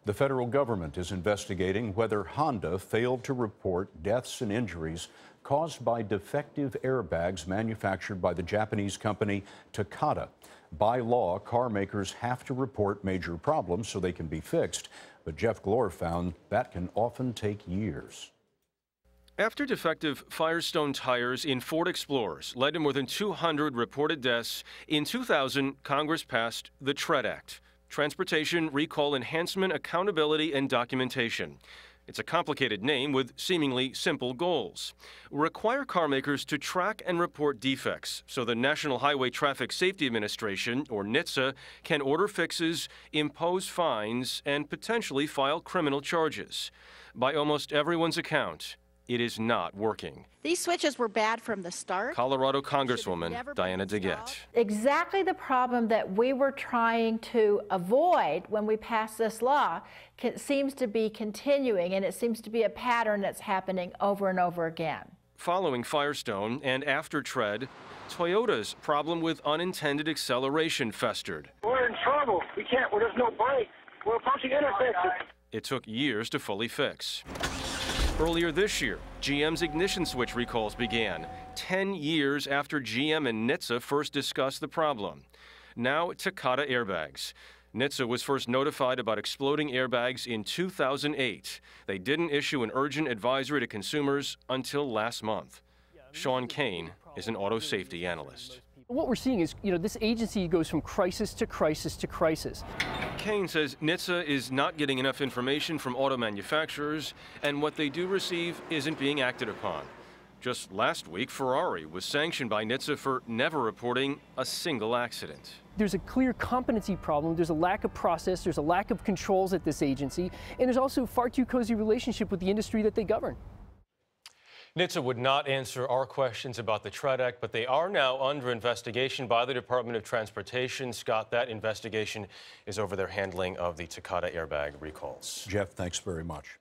The federal government is investigating whether Honda failed to report deaths and injuries caused by defective airbags manufactured by the Japanese company Takata. By law, car makers have to report major problems so they can be fixed, but Jeff Glor found that can often take years. After defective Firestone tires in Ford Explorers led to more than 200 reported deaths, in 2000, Congress passed the TREAD Act, Transportation Recall Enhancement, Accountability, and Documentation. It's a complicated name with seemingly simple goals. Require car makers to track and report defects so the National Highway Traffic Safety Administration, or NHTSA, can order fixes, impose fines, and potentially file criminal charges. By almost everyone's account, it is not working. These switches were bad from the start. Colorado Congresswoman Diana DeGette. Exactly the problem that we were trying to avoid when we passed this law seems to be continuing, and it seems to be a pattern that's happening over and over again. Following Firestone and after TREAD, Toyota's problem with unintended acceleration festered. We're in trouble. There's no brake. We're approaching intersections. It took years to fully fix. Earlier this year, GM's ignition switch recalls began, 10 years after GM and NHTSA first discussed the problem. Now, Takata airbags. NHTSA was first notified about exploding airbags in 2008. They didn't issue an urgent advisory to consumers until last month. Sean Kane is an auto safety analyst. What we're seeing is, this agency goes from crisis to crisis to crisis. Kane says NHTSA is not getting enough information from auto manufacturers, and what they do receive isn't being acted upon. Just last week, Ferrari was sanctioned by NHTSA for never reporting a single accident. There's a clear competency problem, there's a lack of process, there's a lack of controls at this agency, and there's also a far too cozy relationship with the industry that they govern. NHTSA would not answer our questions about the TREAD Act, but they are now under investigation by the Department of Transportation. Scott, that investigation is over their handling of the Takata airbag recalls. Jeff, thanks very much.